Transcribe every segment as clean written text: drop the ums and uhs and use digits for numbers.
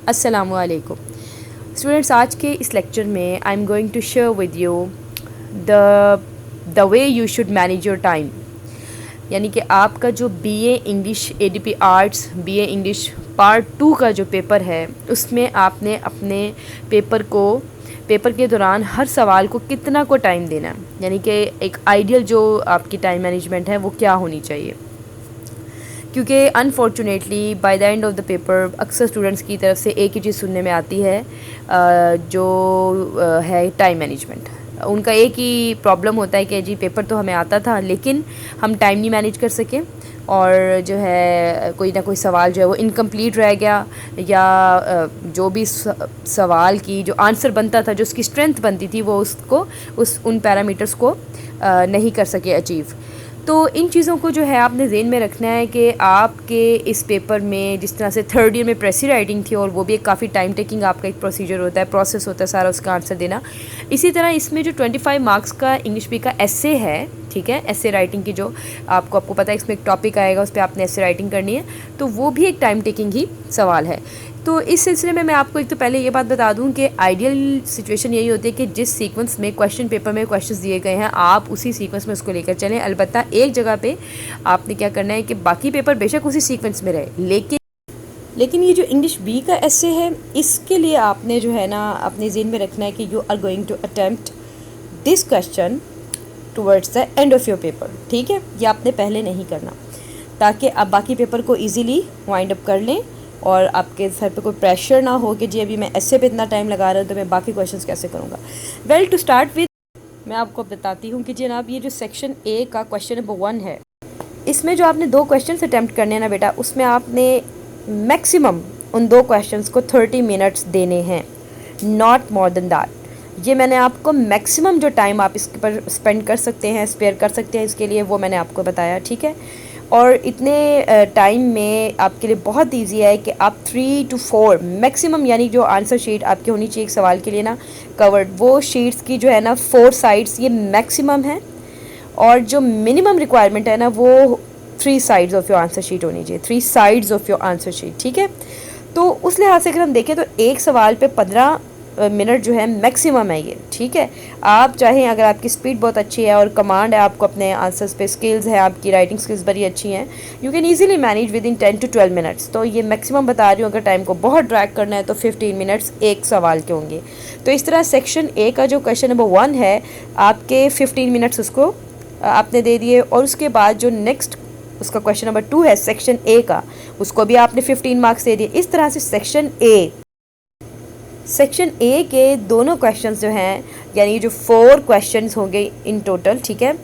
अस्सलामुअलैकुम स्टूडेंट्स, आज के इस लेक्चर में I am going to share with you the way you should manage your time. यानी कि आपका जो BA English ADP arts BA English part 2 का जो पेपर है, उसमें आपने अपने पेपर के दौरान हर सवाल को कितना को टाइम देना है। यानी कि एक आइडियल जो आपकी टाइम मैनेजमेंट है वो क्या होनी चाहिए, क्योंकि unfortunately by the end of the paper अक्सर स्टूडेंट्स की तरफ से एक ही चीज़ सुनने में आती है, जो है टाइम मैनेजमेंट। उनका एक ही प्रॉब्लम होता है कि जी पेपर तो हमें आता था लेकिन हम टाइम नहीं मैनेज कर सके, और जो है कोई ना कोई सवाल जो है वो इनकम्प्लीट रह गया, या जो भी सवाल की जो आंसर बनता था, जो उसकी स्ट्रेंथ बनती थी, वो उसको उन पैरामीटर्स को नहीं कर सके अचीव। तो इन चीज़ों को जो है आपने ज़हन में रखना है कि आपके इस पेपर में जिस तरह से थर्ड ईयर में प्रेसी राइटिंग थी, और वो भी एक काफ़ी टाइम टेकिंग आपका एक प्रोसीजर होता है, प्रोसेस होता है सारा उसका आंसर देना। इसी तरह इसमें जो 25 मार्क्स का इंग्लिश बी का एस्से है, ठीक है, एस्से राइटिंग की जो आपको पता है इसमें एक टॉपिक आएगा, उस पर आपने एस्से राइटिंग करनी है, तो वो भी एक टाइम टेकिंग ही सवाल है। तो इस सिलसिले में मैं आपको एक तो पहले ये बात बता दूं कि आइडियल सिचुएशन यही होती है कि जिस सीक्वेंस में क्वेश्चन पेपर में क्वेश्चंस दिए गए हैं आप उसी सीक्वेंस में उसको लेकर चलें। अलबत्ता एक जगह पे आपने क्या करना है कि बाकी पेपर बेशक उसी सीक्वेंस में रहे, लेकिन ये जो इंग्लिश बी का एस्से है, इसके लिए आपने जो है ना अपने ज़हन में रखना है कि you are going to attempt this question towards the end of your paper. ठीक है, ये आपने पहले नहीं करना, ताकि आप बाकी पेपर को ईजीली वाइंड अप कर लें और आपके सर पे कोई प्रेशर ना हो कि जी अभी मैं एस्से पे इतना टाइम लगा रहा हूँ तो मैं बाकी क्वेश्चंस कैसे करूँगा। वेल, टू स्टार्ट विद मैं आपको बताती हूँ कि जनाब ये जो सेक्शन ए का क्वेश्चन नंबर 1 है, इसमें जो आपने 2 क्वेश्चन अटैम्प्ट करने हैं ना बेटा, उसमें आपने मैक्सिमम उन 2 क्वेश्चंस को 30 मिनट्स देने हैं, नॉट मोर देन दैट। ये मैंने आपको मैक्सिमम जो टाइम आप इसके पर स्पेंड कर सकते हैं, स्पेयर कर सकते हैं इसके लिए, वो मैंने आपको बताया। ठीक है, और इतने टाइम में आपके लिए बहुत इजी है कि आप 3 to 4 मैक्सिमम, यानी जो आंसर शीट आपकी होनी चाहिए एक सवाल के लिए ना कवर्ड, वो शीट्स की जो है ना 4 साइड्स ये मैक्सिमम है, और जो मिनिमम रिक्वायरमेंट है ना वो 3 sides of your answer sheet होनी चाहिए, 3 sides of your answer sheet. ठीक है, तो उस लिहाज से अगर हम देखें तो एक सवाल पे 15 मिनट जो है मैक्सिमम है ये। ठीक है, आप चाहें, अगर आपकी स्पीड बहुत अच्छी है और कमांड है आपको अपने आंसर्स पे, स्किल्स है, आपकी राइटिंग स्किल्स बड़ी अच्छी हैं, you can easily manage with in 10 to 12 minutes. तो ये मैक्सिमम बता रही हूँ, अगर टाइम को बहुत ड्रैग करना है तो 15 मिनट्स एक सवाल के होंगे। तो इस तरह सेक्शन ए का जो क्वेश्चन नंबर 1 है, आपके 15 मिनट्स उसको आपने दे दिए, और उसके बाद जो नेक्स्ट उसका क्वेश्चन नंबर 2 है सेक्शन ए का, उसको भी आपने 15 मार्क्स दे दिए। इस तरह से सेक्शन ए के दोनों क्वेश्चंस जो हैं, यानी जो 4 क्वेश्चंस होंगे इन टोटल, ठीक है,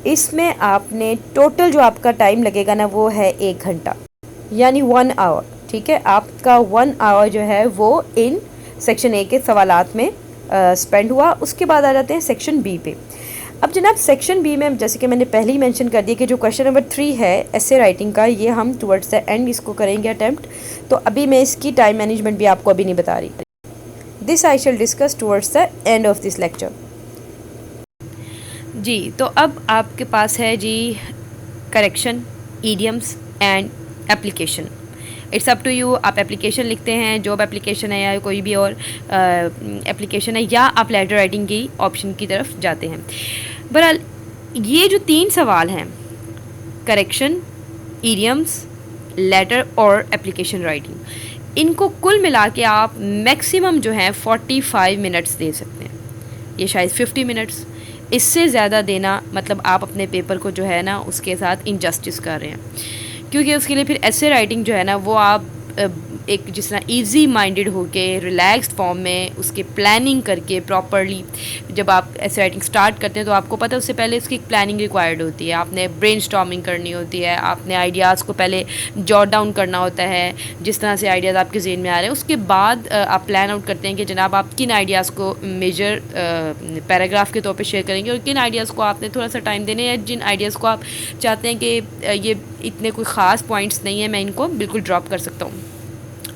इसमें आपने टोटल जो आपका टाइम लगेगा ना वो है 1 घंटा, यानी 1 आवर। ठीक है, आपका 1 आवर जो है वो इन सेक्शन ए के सवालात में स्पेंड हुआ। उसके बाद आ जाते हैं सेक्शन बी पे। अब जनाब सेक्शन बी में, जैसे कि मैंने पहले ही मेंशन कर दिया कि जो क्वेश्चन नंबर 3 है एस्से राइटिंग का, ये हम टुवर्ड्स द एंड इसको करेंगे अटैम्प्ट। तो अभी मैं इसकी टाइम मैनेजमेंट भी आपको अभी नहीं बता रही, this I shall discuss towards the end of this lecture. जी, तो अब आपके पास है जी correction, idioms and application. It's up to you, आप एप्लीकेशन लिखते हैं, जॉब एप्लीकेशन है या कोई भी और एप्लीकेशन है, या आप लेटर राइटिंग की ऑप्शन की तरफ जाते हैं। बहरहाल ये जो 3 सवाल हैं, करेक्शन, ईडियम्स, लेटर और एप्लीकेशन राइटिंग, इनको कुल मिला के आप मैक्सिमम जो है 45 मिनट्स दे सकते हैं, ये शायद 50 मिनट्स। इससे ज़्यादा देना मतलब आप अपने पेपर को जो है ना उसके साथ इनजस्टिस कर रहे हैं, क्योंकि उसके लिए फिर एस्से राइटिंग जो है ना वो आप एक जिस तरह ईजी माइंडेड होके रिलैक्स्ड फॉर्म में उसकी प्लानिंग करके प्रॉपरली जब आप एस्से राइटिंग स्टार्ट करते हैं, तो आपको पता है उससे पहले उसकी एक प्लानिंग रिक्वायर्ड होती है, आपने ब्रेनस्टॉर्मिंग करनी होती है, आपने आइडियाज़ को पहले जॉट डाउन करना होता है, जिस तरह से आइडियाज़ आपके ज़हन में आ रहे हैं, उसके बाद आप प्लान आउट करते हैं कि जनाब आप किन आइडियाज़ को मेजर पैराग्राफ के तौर पे शेयर करेंगे और किन आइडियाज़ को आपने थोड़ा सा टाइम देने, या जिन आइडियाज़ को आप चाहते हैं कि ये इतने कोई ख़ास पॉइंट्स नहीं है, मैं इनको बिल्कुल ड्रॉप कर सकता हूँ।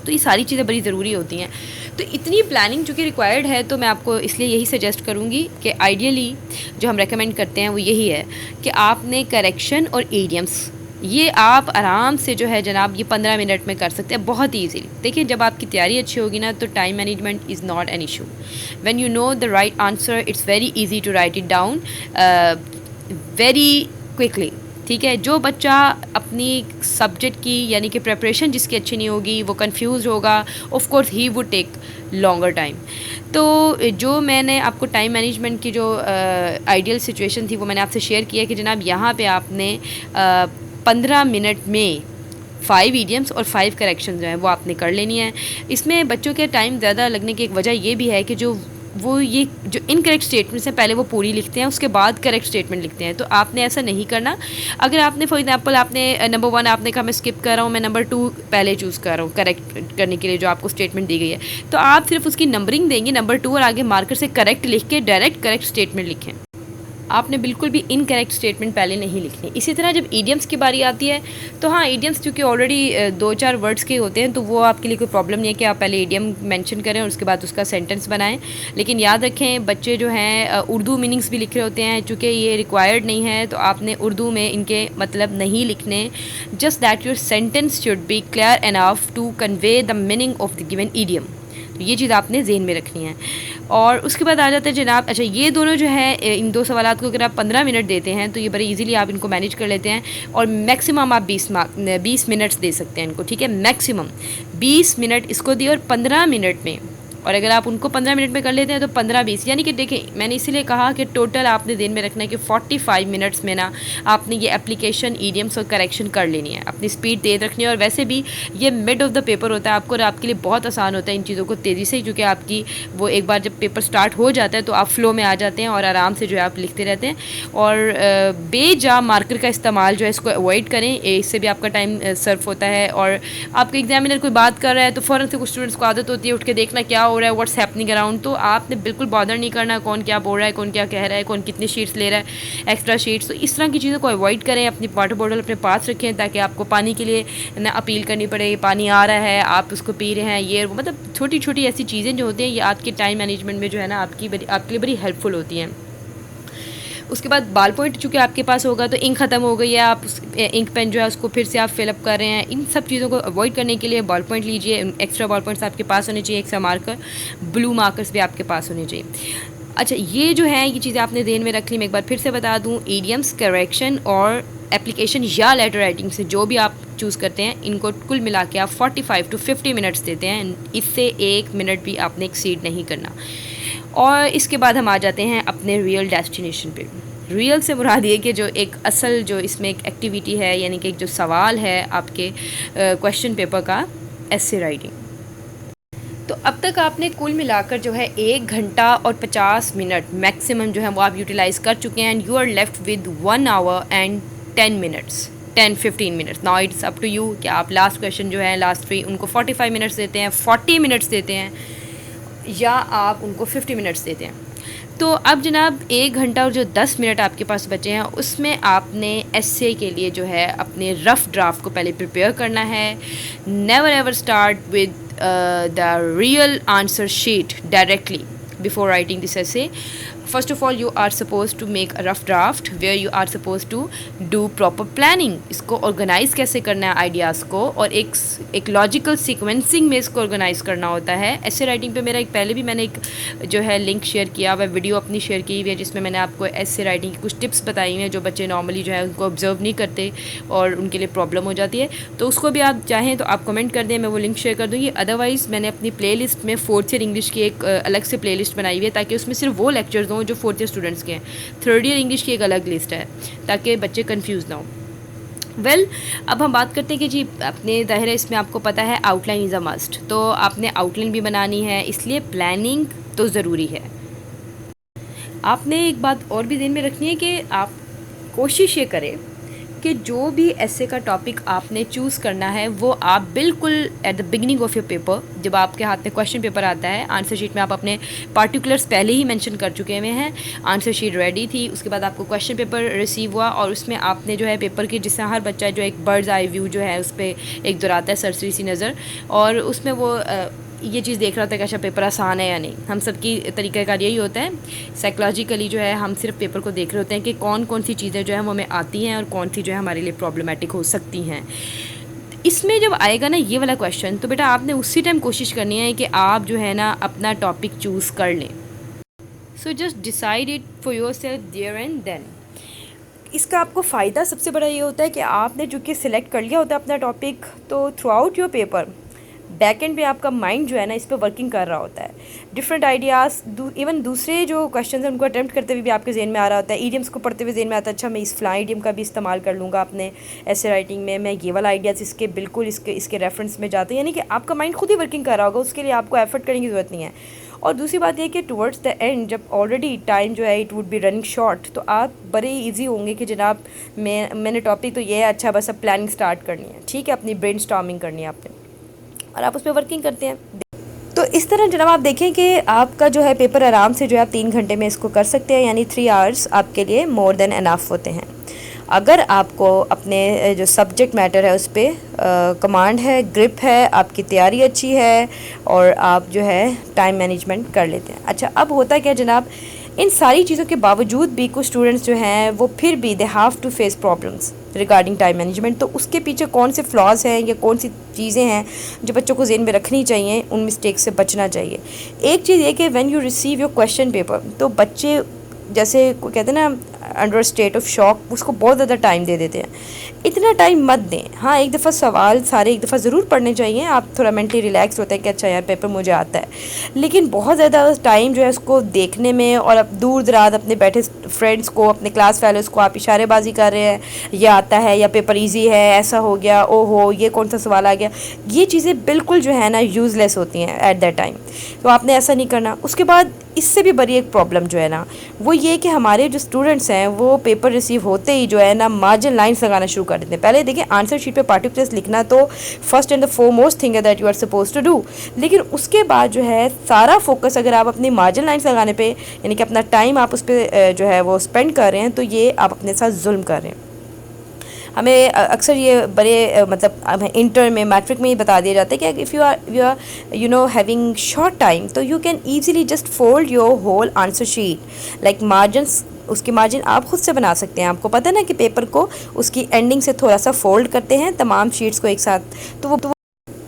तो ये सारी चीज़ें बड़ी ज़रूरी होती हैं। तो इतनी प्लानिंग चूँकि रिक्वायर्ड है, तो मैं आपको इसलिए यही सजेस्ट करूँगी कि आइडियली जो हम रेकमेंड करते हैं वो यही है कि आपने करेक्शन और ईडियम्स ये आप आराम से जो है जनाब ये 15 मिनट में कर सकते हैं बहुत ईजीली। देखिए जब आपकी तैयारी अच्छी होगी ना तो time management is not an issue. When you know the right answer it's very easy to write it down very quickly. ठीक है, जो बच्चा अपनी सब्जेक्ट की यानी कि प्रिपरेशन जिसकी अच्छी नहीं होगी, वो कंफ्यूज होगा, of course he would take longer time. तो जो मैंने आपको टाइम मैनेजमेंट की जो आइडियल सिचुएशन थी वो मैंने आपसे शेयर किया कि जनाब यहाँ पे आपने 15 मिनट में 5 ईडियम्स और 5 करेक्शन जो हैं वो आपने कर लेनी है। इसमें बच्चों के टाइम ज़्यादा लगने की एक वजह ये भी है कि ये जो इनकरेक्ट स्टेटमेंट्स हैं पहले वो पूरी लिखते हैं, उसके बाद करेक्ट स्टेटमेंट लिखते हैं। तो आपने ऐसा नहीं करना। अगर आपने फॉर एग्जांपल आपने नंबर 1 आपने कहा मैं स्किप कर रहा हूँ, मैं नंबर 2 पहले चूज़ कर रहा हूँ करेक्ट करने के लिए जो आपको स्टेटमेंट दी गई है, तो आप सिर्फ उसकी नंबरिंग देंगे नंबर 2 और आगे मार्कर से करेक्ट लिख के डायरेक्ट करेक्ट स्टेटमेंट लिखें। आपने बिल्कुल भी इनकरेक्ट स्टेटमेंट पहले नहीं लिखनी। इसी तरह जब ईडियम्स की बारी आती है तो हाँ, ईडियम्स क्योंकि ऑलरेडी 2-4 वर्ड्स के होते हैं तो वो आपके लिए कोई प्रॉब्लम नहीं है कि आप पहले ईडियम मेंशन करें और उसके बाद उसका सेंटेंस बनाएं। लेकिन याद रखें बच्चे जो हैं उर्दू मीनिंग्स भी लिख रहे होते हैं, चूँकि ये रिक्वायर्ड नहीं है तो आपने उर्दू में इनके मतलब नहीं लिखने। Just that your sentence should be clear enough to convey the meaning of the given idiom. तो ये चीज़ आपने ज़हन में रखनी है। और उसके बाद आ जाता है जनाब, अच्छा ये दोनों जो है इन 2 सवालात को अगर आप 15 मिनट देते हैं तो ये बड़े इजीली आप इनको मैनेज कर लेते हैं और मैक्सिमम आप 20 मिनट्स दे सकते हैं इनको। ठीक है, मैक्सिमम 20 मिनट इसको दिए और 15 मिनट में, और अगर आप उनको 15 मिनट में कर लेते हैं तो 15-20 यानी कि देखें मैंने इसीलिए कहा कि टोटल आपने दिन में रखना है कि 45 मिनट्स में ना आपने ये एप्लीकेशन ईडियम्स और करेक्शन कर लेनी है। अपनी स्पीड तेज़ रखनी है और वैसे भी ये मिड ऑफ द पेपर होता है आपको और आपके लिए बहुत आसान होता है इन चीज़ों को तेज़ी से, क्योंकि आपकी वो एक बार जब पेपर स्टार्ट हो जाता है तो आप फ्लो में आ जाते हैं और आराम से जो है आप लिखते रहते हैं। और बेजा मार्कर का इस्तेमाल जो है इसको अवॉइड करें, इससे भी आपका टाइम सर्फ होता है। और आपके एग्जामिनर कोई बात कर रहा है तो फ़ौरन से कुछ स्टूडेंट्स को आदत होती है उठ के देखना क्या हो रहा है, व्हाट्स हैपनिंग अराउंड। तो आपने बिल्कुल बॉदर नहीं करना कौन क्या बोल रहा है, कौन क्या कह रहा है, कौन कितनी शीट्स ले रहा है, एक्स्ट्रा शीट्स। तो इस तरह की चीज़ों को अवॉइड करें। अपनी वाटर बॉटल अपने पास रखें ताकि आपको पानी के लिए ना अपील करनी पड़े, पानी आ रहा है आप उसको पी रहे हैं, ये मतलब छोटी छोटी ऐसी चीज़ें जो होती हैं ये आपके टाइम मैनेजमेंट में जो है ना आपके लिए बड़ी हेल्पफुल होती हैं। उसके बाद बाल पॉइंट चूँकि आपके पास होगा तो इंक ख़त्म हो गई है, आप इंक पेन जो है उसको फिर से आप फिलअप कर रहे हैं। इन सब चीज़ों को अवॉइड करने के लिए बॉल पॉइंट लीजिए, एक्स्ट्रा बॉल पॉइंट्स आपके पास होने चाहिए, एक्स्ट्रा मार्कर, ब्लू मार्कर्स भी आपके पास होने चाहिए। अच्छा ये जो है ये चीज़ें आपने ध्यान में रख ली। मैं एक बार फिर से बता दूँ, ईडियम्स, करेक्शन और एप्लीकेशन या लेटर राइटिंग से जो भी आप चूज़ करते हैं इनको कुल मिला के आप 45 to 50 मिनट्स देते हैं। इससे 1 मिनट भी आपने एक्सीड नहीं करना। और इसके बाद हम आ जाते हैं अपने रियल डेस्टिनेशन पे। रियल से मुराद ये कि जो एक असल जो इसमें एक एक्टिविटी है यानी कि एक जो सवाल है आपके क्वेश्चन पेपर का, एसे राइटिंग। तो अब तक आपने कुल मिलाकर जो है 1 घंटा और 50 मिनट मैक्सिमम जो है वो आप यूटिलाइज़ कर चुके हैं। And you are left with 1 hour and 10 minutes, 10-15 minutes. Now it's up to you कि आप लास्ट क्वेश्चन जो है लास्ट 3 उनको 45 मिनट्स देते हैं, 40 मिनट्स देते हैं या आप उनको 50 मिनट्स देते हैं। तो अब जनाब 1 घंटा और जो 10 मिनट आपके पास बचे हैं उसमें आपने एसे के लिए जो है अपने रफ़ ड्राफ्ट को पहले प्रिपेयर करना है। Never ever start with the real answer sheet directly before writing this essay. First of all, you are supposed to make a rough draft where you are supposed to do proper planning. इसको organise कैसे करना है ideas को, और एक logical sequencing में इसको organise करना होता है। ऐसे राइटिंग पे मेरा एक पहले भी मैंने एक जो है लिंक शेयर किया हुआ, वीडियो अपनी शेयर की हुई है जिसमें मैंने आपको ऐसे राइटिंग की कुछ टिप्स बताई हैं जो बच्चे नॉर्मली जो है उनको ऑब्जर्व नहीं करते और उनके लिए प्रॉब्लम हो जाती है। तो उसको भी आप चाहें तो आप कमेंट कर दें, मैं वो लिंक शेयर कर दूँगी। अदरवाइज़ मैंने अपनी प्ले लिस्ट में 4th ईयर इंग्लिश की एक अलग से प्ले लिस्ट बनाई हुई है ताकि उसमें सिर्फ वो लेक्चर्स हों जो 4th ईयर स्टूडेंट्स के हैं। 3rd ईयर इंग्लिश की एक अलग लिस्ट है ताकि बच्चे कंफ्यूज ना हो। वेल अब हम बात करते हैं कि जी अपने ज़ाहिर है इसमें आपको पता है आउटलाइन इज़ अ मस्ट, तो आपने आउटलाइन भी बनानी है, इसलिए प्लानिंग तो ज़रूरी है। आपने एक बात और भी ध्यान में रखनी है कि आप कोशिश ये करें कि जो भी ऐसे का टॉपिक आपने चूज़ करना है वो आप बिल्कुल at the beginning of your paper, जब आपके हाथ में क्वेश्चन पेपर आता है, आंसर शीट में आप अपने पार्टिकुलर्स पहले ही मेंशन कर चुके हुए हैं, आंसर शीट रेडी थी, उसके बाद आपको क्वेश्चन पेपर रिसीव हुआ और उसमें आपने जो है पेपर की, जिससे हर बच्चा जो एक बर्ड्स आई व्यू जो है उस पर एक दोहराता है सरसरी सी नज़र, और उसमें वो ये चीज़ देख रहा होता है कि अच्छा पेपर आसान है या नहीं। हम सबकी तरीक़ाकार यही होता है, साइकोलॉजिकली जो है हम सिर्फ पेपर को देख रहे होते हैं कि कौन कौन सी चीज़ें जो है वो हमें आती हैं और कौन सी जो है हमारे लिए प्रॉब्लमेटिक हो सकती हैं। इसमें जब आएगा ना ये वाला क्वेश्चन, तो बेटा आपने उसी टाइम कोशिश करनी है कि आप जो है ना अपना टॉपिक चूज़ कर लें। So just decide it for yourself there and then. इसका आपको फ़ायदा सबसे बड़ा ये होता है कि आपने जो कि सिलेक्ट कर लिया होता है अपना टॉपिक, तो through out your paper back and पे आपका माइंड जो है ना इस पर वर्किंग कर रहा होता है। डिफरेंट आइडियाज़ इवन दूसरे जो क्वेश्चन हैं उनको अटैम्प्ट करते हुए भी आपके जहन में आ रहा होता है। ईडियम्स को पढ़ते हुए जहन में आता है, अच्छा मैं इस फ्ला ईडियम का भी इस्तेमाल कर लूँगा अपने ऐसे राइटिंग में, मैं ये वाला आइडियाज़ इसके बिल्कुल इसके रेफरेंस में जाते हैं। यानी कि आपका माइंड खुद ही वर्किंग कर रहा होगा, उसके लिए आपको एफर्ट करने की ज़रूरत नहीं है। और दूसरी बात ये कि टुवर्ड्स द एंड जब ऑलरेडी टाइम जो है it would be running short, तो आप बड़े इजी होंगे कि जनाब मैंने टॉपिक तो ये है, अच्छा बस अब प्लानिंग स्टार्ट करनी है, ठीक है, अपनी ब्रेन स्टॉर्मिंग करनी है आपने, और आप उस पर वर्किंग करते हैं। तो इस तरह जनाब आप देखें कि आपका जो है पेपर आराम से जो है आप 3 घंटे में इसको कर सकते हैं, यानी 3 आवर्स आपके लिए मोर देन एनफ होते हैं। अगर आपको अपने जो सब्जेक्ट मैटर है उस पर कमांड है, ग्रिप है, आपकी तैयारी अच्छी है और आप जो है टाइम मैनेजमेंट कर लेते हैं। अच्छा, अब होता क्या जनाब, इन सारी चीज़ों के बावजूद भी कुछ स्टूडेंट्स जो हैं वो फिर भी they have to face problems regarding time management. तो उसके पीछे कौन से फ्लॉज हैं या कौन सी चीज़ें हैं जो बच्चों को ज़हन में रखनी चाहिए, उन मिस्टेक से बचना चाहिए। एक चीज़ ये कि when you receive your question paper, तो बच्चे जैसे कहते हैं ना अंडर स्टेट ऑफ शॉक, उसको बहुत ज़्यादा टाइम दे देते हैं। इतना टाइम मत दें। हाँ, एक दफ़ा सवाल सारे एक दफ़ा ज़रूर पढ़ने चाहिए, आप थोड़ा मेंटली रिलैक्स होते हैं कि अच्छा यार पेपर मुझे आता है, लेकिन बहुत ज़्यादा टाइम जो है उसको देखने में, और अब दूर दराज अपने बैठे फ्रेंड्स को, अपने क्लास फेलोज़ को आप इशारेबाजी कर रहे हैं, ये आता है या पेपर ईजी है, ऐसा हो गया, ओहो ये कौन सा सवाल आ गया, ये चीज़ें बिल्कुल जो है ना यूज़लेस होती हैं एट दैट टाइम। तो आपने ऐसा नहीं करना। उसके बाद इससे भी बड़ी एक प्रॉब्लम जो है ना वो ये कि हमारे जो स्टूडेंट्स हैं वो पेपर रिसीव होते ही जो है ना मार्जिन लाइन्स लगाना शुरू कर देते हैं। पहले देखिए, आंसर शीट पे पार्टिकुलर्स लिखना तो first and the foremost thing है that you are suppose to do, लेकिन उसके बाद जो है सारा फोकस अगर आप अपनी मार्जिन लाइन्स लगाने पे, यानी कि अपना टाइम आप उस पर जो है वो स्पेंड कर रहे हैं, तो ये आप अपने साथ जुल्म कर रहे हैं। हमें अक्सर ये बड़े मतलब इंटर में, मैट्रिक में ही बता दिया जाता है कि if you are you know having short time, तो you can easily just fold your whole answer sheet like margins. उसकी मार्जिन आप खुद से बना सकते हैं। आपको पता है ना कि पेपर को उसकी एंडिंग से थोड़ा सा फोल्ड करते हैं तमाम शीट्स को एक साथ,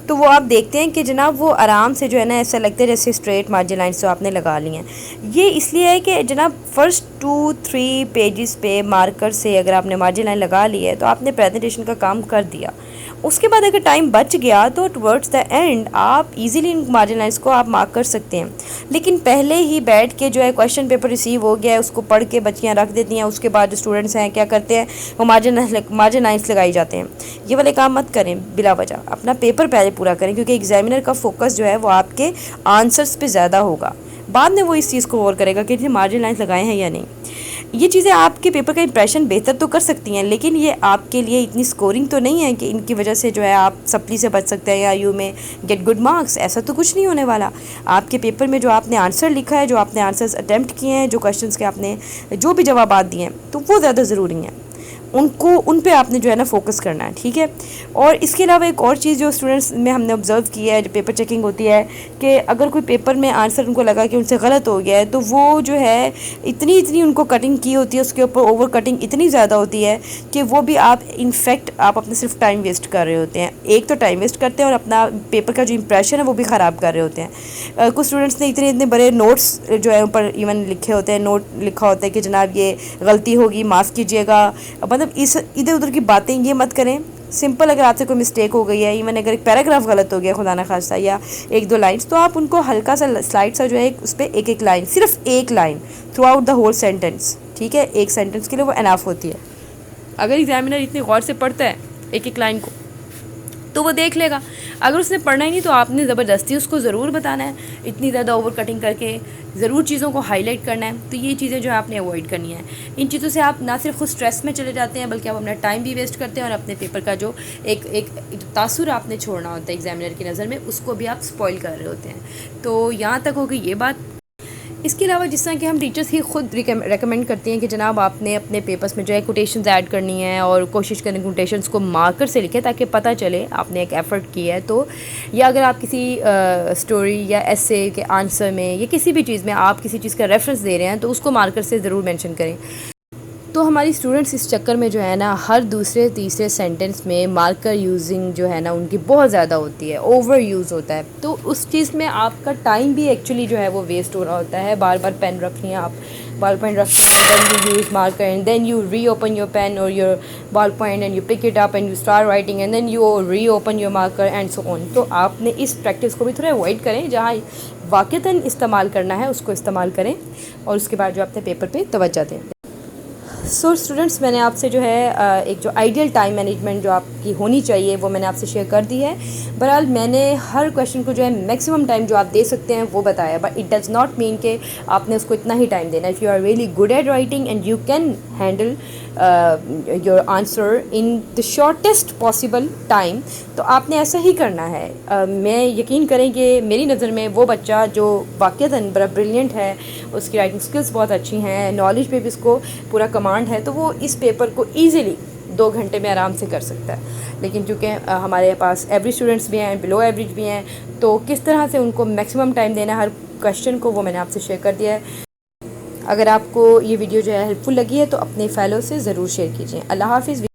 तो वो आप देखते हैं कि जनाब वो आराम से जो है ना ऐसा लगता है जैसे स्ट्रेट मार्जिन लाइन्स जो आपने लगा ली हैं। ये इसलिए है कि जनाब फर्स्ट 2-3 पेजेस पे मार्कर से अगर आपने मार्जिन लाइन लगा ली है तो आपने प्रेजेंटेशन का काम कर दिया। उसके बाद अगर टाइम बच गया तो टुवर्ड्स द एंड आप इजीली इन मार्जिन लाइन्स को आप मार्क कर सकते हैं। लेकिन पहले ही बैठ के जो है क्वेश्चन पेपर रिसीव हो गया है, उसको पढ़ के बच्चियाँ रख देती हैं, उसके बाद जो स्टूडेंट्स हैं क्या करते हैं, वो मार्जिन लाइन्स लगाई जाते हैं। ये वाले काम मत करें बिला वजह, अपना पेपर पहले पूरा करें, क्योंकि एग्जामिनर का फोकस जो है वो आपके आंसर्स पे ज़्यादा होगा। बाद में वो इस चीज़ को गौर करेगा कि मार्जिन लाइन्स लगाए हैं या नहीं। ये चीज़ें आपके पेपर का इंप्रेशन बेहतर तो कर सकती हैं, लेकिन ये आपके लिए इतनी स्कोरिंग तो नहीं है कि इनकी वजह से जो है आप सप्ली से बच सकते हैं या यू में गेट गुड मार्क्स। ऐसा तो कुछ नहीं होने वाला। आपके पेपर में जो आपने आंसर लिखा है, जो आपने आंसर्स अटैम्प्ट किए हैं, जो क्वेश्चंस के आपने जो भी जवाब दिए हैं, तो वो ज़्यादा ज़रूरी हैं। उन पे आपने जो है ना फोकस करना है, ठीक है। और इसके अलावा एक और चीज़ जो स्टूडेंट्स में हमने ऑब्ज़र्व की है, जो पेपर चेकिंग होती है, कि अगर कोई पेपर में आंसर उनको लगा कि उनसे गलत हो गया है, तो वो जो है इतनी उनको कटिंग की होती है, उसके ऊपर ओवर कटिंग इतनी ज़्यादा होती है कि वो भी आप इनफैक्ट आप अपने सिर्फ टाइम वेस्ट कर रहे होते हैं। एक तो टाइम वेस्ट करते हैं और अपना पेपर का जो इंप्रेशन है वो भी ख़राब कर रहे होते हैं। कुछ स्टूडेंट्स ने इतने बड़े नोट्स जो है ऊपर इवन लिखे होते हैं, नोट लिखा होता है कि जनाब ये गलती होगी, माफ़ कीजिएगा। मतलब इस इधर उधर की बातें ये मत करें। सिंपल अगर आपसे कोई मिस्टेक हो गई है, इवन अगर एक पैराग्राफ गलत हो गया खुदा ना खास्ता, या 1-2 लाइन्स, तो आप उनको हल्का सा स्लाइड सा जो है उस पर एक लाइन, सिर्फ एक line throughout the whole sentence, ठीक है, एक सेंटेंस के लिए वो एनाफ होती है। अगर एग्जामिनर इतने गौर से पढ़ता है एक लाइन को तो वो देख लेगा। अगर उसने पढ़ना ही नहीं तो आपने ज़बरदस्ती उसको ज़रूर बताना है, इतनी ज़्यादा ओवर कटिंग करके ज़रूर चीज़ों को हाईलाइट करना है। तो ये चीज़ें जो है आपने अवॉइड करनी है। इन चीज़ों से आप ना सिर्फ खुद स्ट्रेस में चले जाते हैं, बल्कि आप अपना टाइम भी वेस्ट करते हैं और अपने पेपर का जो एक तासुर आपने छोड़ना होता है एग्जामिनर की नज़र में, उसको भी आप स्पॉइल कर रहे होते हैं। तो यहाँ तक हो गई ये बात। इसके अलावा जिस तरह कि हम टीचर्स ही खुद रेकमेंड करती हैं कि जनाब आपने अपने पेपर्स में जो है कोटेशंस ऐड करनी है और कोशिश करें कोटेशंस को मार्कर से लिखें ताकि पता चले आपने एक एफ़र्ट किया है। तो या अगर आप किसी स्टोरी या एसे के आंसर में या किसी भी चीज़ में आप किसी चीज़ का रेफरेंस दे रहे हैं तो उसको मार्कर से ज़रूर मेंशन करें। तो हमारी स्टूडेंट्स इस चक्कर में जो है ना हर दूसरे तीसरे सेंटेंस में मार्कर यूजिंग जो है ना उनकी बहुत ज़्यादा होती है, ओवर यूज़ होता है। तो उस चीज़ में आपका टाइम भी एक्चुअली जो है वो वेस्ट हो रहा होता है। बार बार पेन रख रही हैं आप, बॉल पॉइंट रख रही हैं, then you use marker and then you reopen your pen और your ball point and you pick it up and you start writing and then you reopen your marker and so on. तो आपने इस practice को भी थोड़ा avoid करें, जहाँ वाक़तन इस्तेमाल करना है उसको इस्तेमाल करें और उसके बाद जो अपने पेपर पे तवज्जो दें। सो स्टूडेंट्स, मैंने आपसे जो है एक जो आइडियल टाइम मैनेजमेंट जो आपकी होनी चाहिए वो मैंने आपसे शेयर कर दी है। बहरहाल मैंने हर क्वेश्चन को जो है मैक्सिमम टाइम जो आप दे सकते हैं वो बताया, but it does not mean कि आपने उसको इतना ही टाइम देना। If you are really good at writing and you can handle your answer in the shortest possible time, तो आपने ऐसा ही करना है। मैं यकीन करें कि मेरी नज़र में वो बच्चा जो वाक़तन बड़ा ब्रिलियंट है, उसकी राइटिंग स्किल्स बहुत अच्छी हैं, नॉलेज पे भी उसको पूरा कमांड है, तो वो इस पेपर को ईज़िली 2 घंटे में आराम से कर सकता है। लेकिन चूँकि हमारे पास एवरेज स्टूडेंट्स भी हैं, बिलो एवरेज भी हैं, तो किस तरह से उनको मैक्सिमम टाइम देना हर क्वेश्चन को वो मैंने आपसे शेयर कर दिया है। अगर आपको ये वीडियो जो है हेल्पफुल लगी है तो अपने फैलो से ज़रूर शेयर कीजिए। अल्लाह हाफ़िज़।